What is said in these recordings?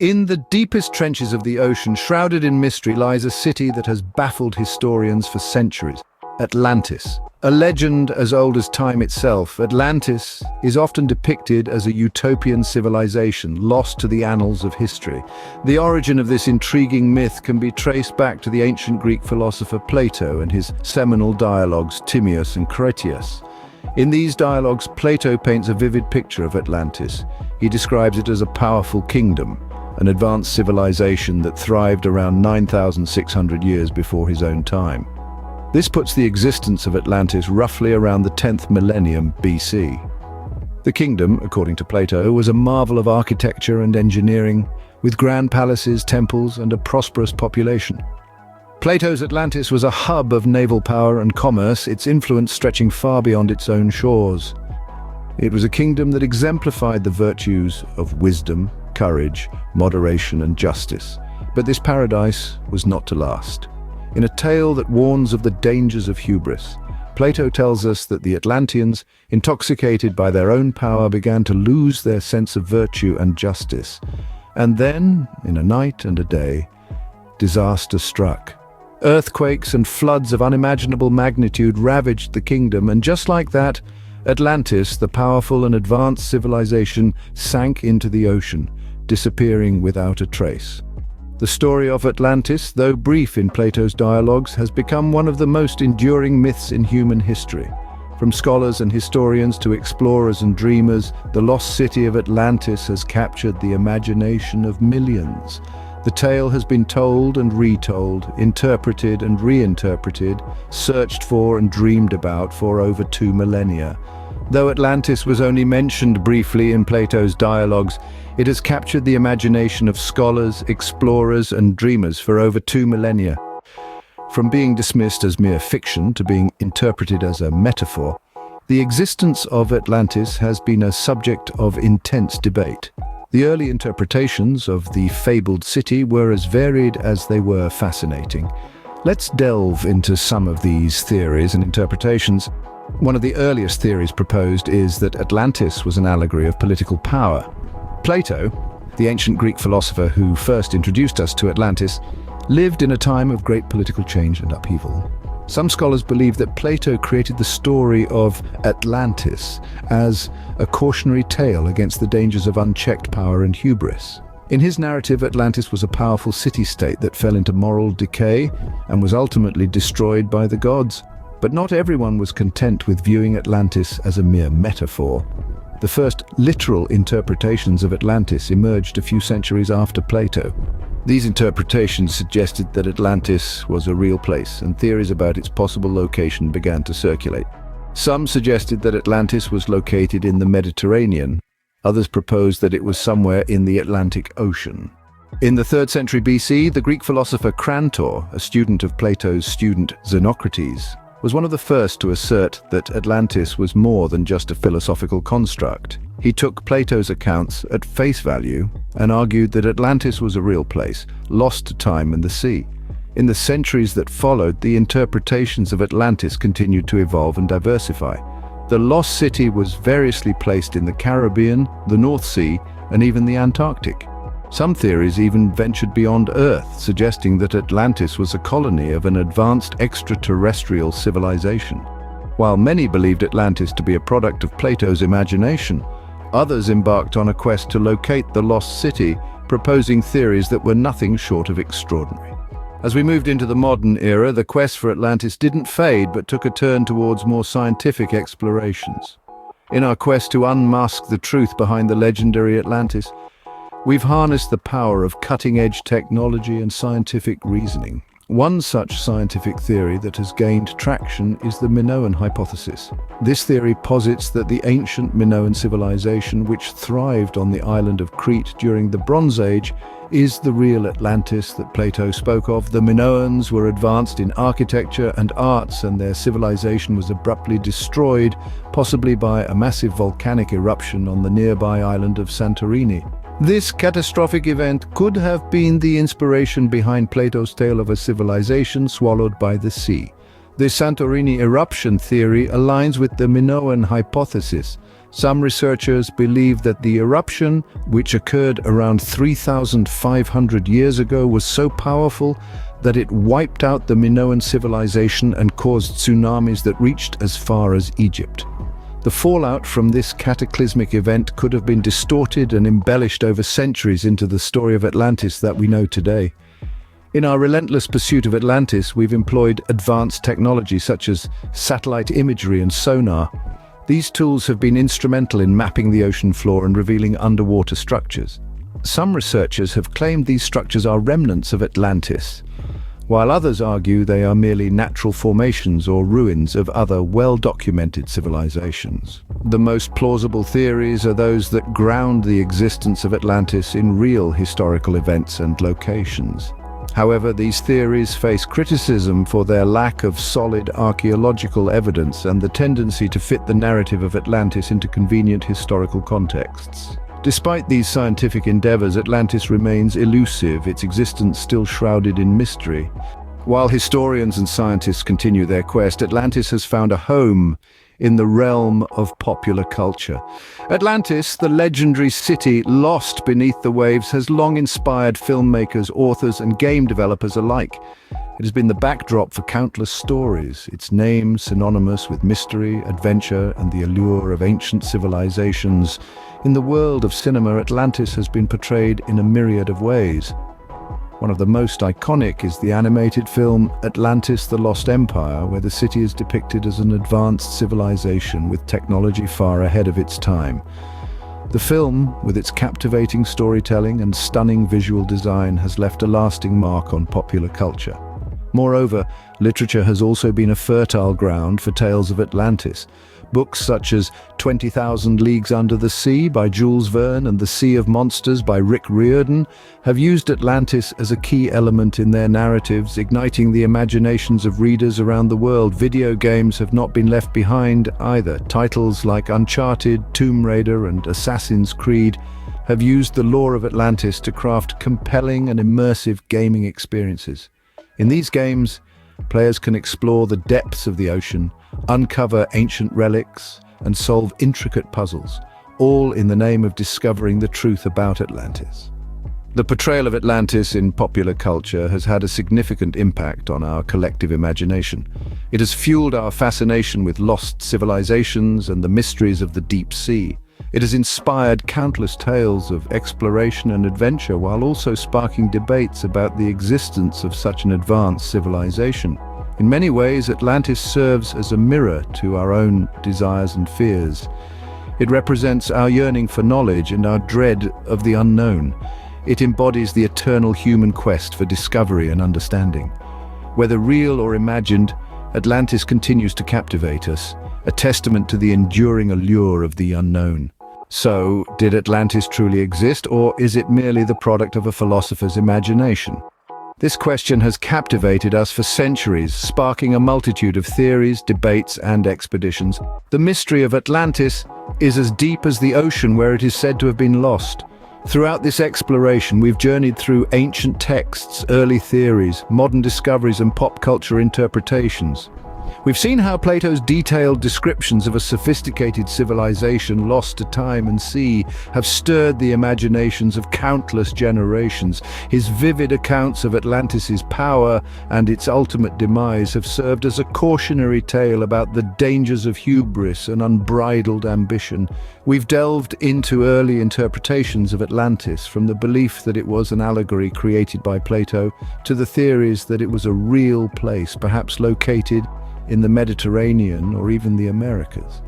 In the deepest trenches of the ocean, shrouded in mystery, lies a city that has baffled historians for centuries. Atlantis. A legend as old as time itself, Atlantis is often depicted as a utopian civilization lost to the annals of history. The origin of this intriguing myth can be traced back to the ancient Greek philosopher Plato and his seminal dialogues Timaeus and Critias. In these dialogues, Plato paints a vivid picture of Atlantis. He describes it as a powerful kingdom, an advanced civilization that thrived around 9,600 years before his own time. This puts the existence of Atlantis roughly around the 10th millennium BC. The kingdom, according to Plato, was a marvel of architecture and engineering, with grand palaces, temples, and a prosperous population. Plato's Atlantis was a hub of naval power and commerce, its influence stretching far beyond its own shores. It was a kingdom that exemplified the virtues of wisdom, courage, moderation, and justice. But this paradise was not to last. In a tale that warns of the dangers of hubris, Plato tells us that the Atlanteans, intoxicated by their own power, began to lose their sense of virtue and justice. And then, in a night and a day, disaster struck. Earthquakes and floods of unimaginable magnitude ravaged the kingdom, and just like that, Atlantis, the powerful and advanced civilization, sank into the ocean, disappearing without a trace. The story of Atlantis, though brief in Plato's dialogues, has become one of the most enduring myths in human history. From scholars and historians to explorers and dreamers, the lost city of Atlantis has captured the imagination of millions. The tale has been told and retold, interpreted and reinterpreted, searched for and dreamed about for over 2 millennia. Though Atlantis was only mentioned briefly in Plato's dialogues, it has captured the imagination of scholars, explorers, and dreamers for over 2 millennia. From being dismissed as mere fiction to being interpreted as a metaphor, the existence of Atlantis has been a subject of intense debate. The early interpretations of the fabled city were as varied as they were fascinating. Let's delve into some of these theories and interpretations. One of the earliest theories proposed is that Atlantis was an allegory of political power. Plato, the ancient Greek philosopher who first introduced us to Atlantis, lived in a time of great political change and upheaval. Some scholars believe that Plato created the story of Atlantis as a cautionary tale against the dangers of unchecked power and hubris. In his narrative, Atlantis was a powerful city-state that fell into moral decay and was ultimately destroyed by the gods. But not everyone was content with viewing Atlantis as a mere metaphor. The first literal interpretations of Atlantis emerged a few centuries after Plato. These interpretations suggested that Atlantis was a real place, and theories about its possible location began to circulate. Some suggested that Atlantis was located in the Mediterranean. Others proposed that it was somewhere in the Atlantic Ocean. In the 3rd century BC, the Greek philosopher Crantor, a student of Plato's student Xenocrates, was one of the first to assert that Atlantis was more than just a philosophical construct. He took Plato's accounts at face value and argued that Atlantis was a real place, lost to time and the sea. In the centuries that followed, the interpretations of Atlantis continued to evolve and diversify. The lost city was variously placed in the Caribbean, the North Sea, and even the Antarctic. Some theories even ventured beyond Earth, suggesting that Atlantis was a colony of an advanced extraterrestrial civilization. While many believed Atlantis to be a product of Plato's imagination, others embarked on a quest to locate the lost city, proposing theories that were nothing short of extraordinary. As we moved into the modern era, the quest for Atlantis didn't fade but took a turn towards more scientific explorations. In our quest to unmask the truth behind the legendary Atlantis, we've harnessed the power of cutting-edge technology and scientific reasoning. One such scientific theory that has gained traction is the Minoan hypothesis. This theory posits that the ancient Minoan civilization, which thrived on the island of Crete during the Bronze Age, is the real Atlantis that Plato spoke of. The Minoans were advanced in architecture and arts, and their civilization was abruptly destroyed, possibly by a massive volcanic eruption on the nearby island of Santorini. This catastrophic event could have been the inspiration behind Plato's tale of a civilization swallowed by the sea. The Santorini eruption theory aligns with the Minoan hypothesis Some researchers believe that the eruption, which occurred around 3,500 years ago, was so powerful that it wiped out the Minoan civilization and caused tsunamis that reached as far as Egypt. The fallout from this cataclysmic event could have been distorted and embellished over centuries into the story of Atlantis that we know today. In our relentless pursuit of Atlantis, we've employed advanced technology such as satellite imagery and sonar. These tools have been instrumental in mapping the ocean floor and revealing underwater structures. Some researchers have claimed these structures are remnants of Atlantis, while others argue they are merely natural formations or ruins of other well-documented civilizations. The most plausible theories are those that ground the existence of Atlantis in real historical events and locations. However, these theories face criticism for their lack of solid archaeological evidence and the tendency to fit the narrative of Atlantis into convenient historical contexts. Despite these scientific endeavors, Atlantis remains elusive, its existence still shrouded in mystery. While historians and scientists continue their quest, Atlantis has found a home in the realm of popular culture. Atlantis, the legendary city lost beneath the waves, has long inspired filmmakers, authors, and game developers alike. It has been the backdrop for countless stories, its name synonymous with mystery, adventure, and the allure of ancient civilizations. In the world of cinema, Atlantis has been portrayed in a myriad of ways. One of the most iconic is the animated film Atlantis: The Lost Empire, where the city is depicted as an advanced civilization with technology far ahead of its time. The film, with its captivating storytelling and stunning visual design, has left a lasting mark on popular culture. Moreover, literature has also been a fertile ground for tales of Atlantis. Books such as 20,000 Leagues Under the Sea by Jules Verne and The Sea of Monsters by Rick Riordan have used Atlantis as a key element in their narratives, igniting the imaginations of readers around the world. Video games have not been left behind either. Titles like Uncharted, Tomb Raider, and Assassin's Creed have used the lore of Atlantis to craft compelling and immersive gaming experiences. In these games, players can explore the depths of the ocean, uncover ancient relics, and solve intricate puzzles, all in the name of discovering the truth about Atlantis. The portrayal of Atlantis in popular culture has had a significant impact on our collective imagination. It has fueled our fascination with lost civilizations and the mysteries of the deep sea. It has inspired countless tales of exploration and adventure, while also sparking debates about the existence of such an advanced civilization. In many ways, Atlantis serves as a mirror to our own desires and fears. It represents our yearning for knowledge and our dread of the unknown. It embodies the eternal human quest for discovery and understanding. Whether real or imagined, Atlantis continues to captivate us, a testament to the enduring allure of the unknown. So, did Atlantis truly exist, or is it merely the product of a philosopher's imagination? This question has captivated us for centuries, sparking a multitude of theories, debates, and expeditions. The mystery of Atlantis is as deep as the ocean where it is said to have been lost. Throughout this exploration, we've journeyed through ancient texts, early theories, modern discoveries, and pop culture interpretations. We've seen how Plato's detailed descriptions of a sophisticated civilization lost to time and sea have stirred the imaginations of countless generations. His vivid accounts of Atlantis' power and its ultimate demise have served as a cautionary tale about the dangers of hubris and unbridled ambition. We've delved into early interpretations of Atlantis, from the belief that it was an allegory created by Plato to the theories that it was a real place, perhaps located in the Mediterranean or even the Americas.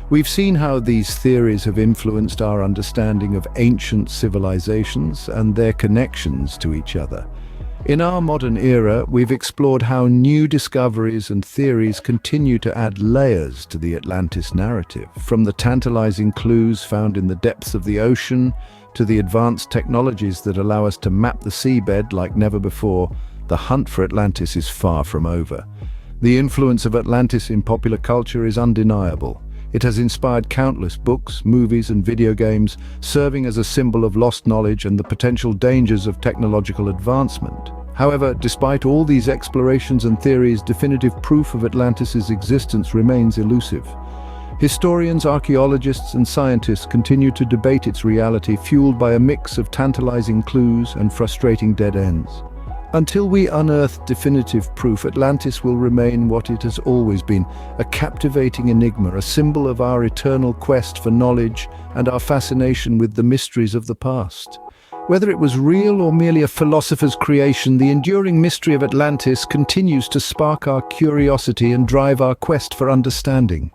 We've seen how these theories have influenced our understanding of ancient civilizations and their connections to each other. In our modern era, we've explored how new discoveries and theories continue to add layers to the Atlantis narrative, from the tantalizing clues found in the depths of the ocean to the advanced technologies that allow us to map the seabed like never before. The hunt for Atlantis is far from over. The influence of Atlantis in popular culture is undeniable. It has inspired countless books, movies, and video games, serving as a symbol of lost knowledge and the potential dangers of technological advancement. However, despite all these explorations and theories, definitive proof of Atlantis' existence remains elusive. Historians, archaeologists, and scientists continue to debate its reality, fueled by a mix of tantalizing clues and frustrating dead ends. Until we unearth definitive proof, Atlantis will remain what it has always been, a captivating enigma, a symbol of our eternal quest for knowledge and our fascination with the mysteries of the past. Whether it was real or merely a philosopher's creation, the enduring mystery of Atlantis continues to spark our curiosity and drive our quest for understanding.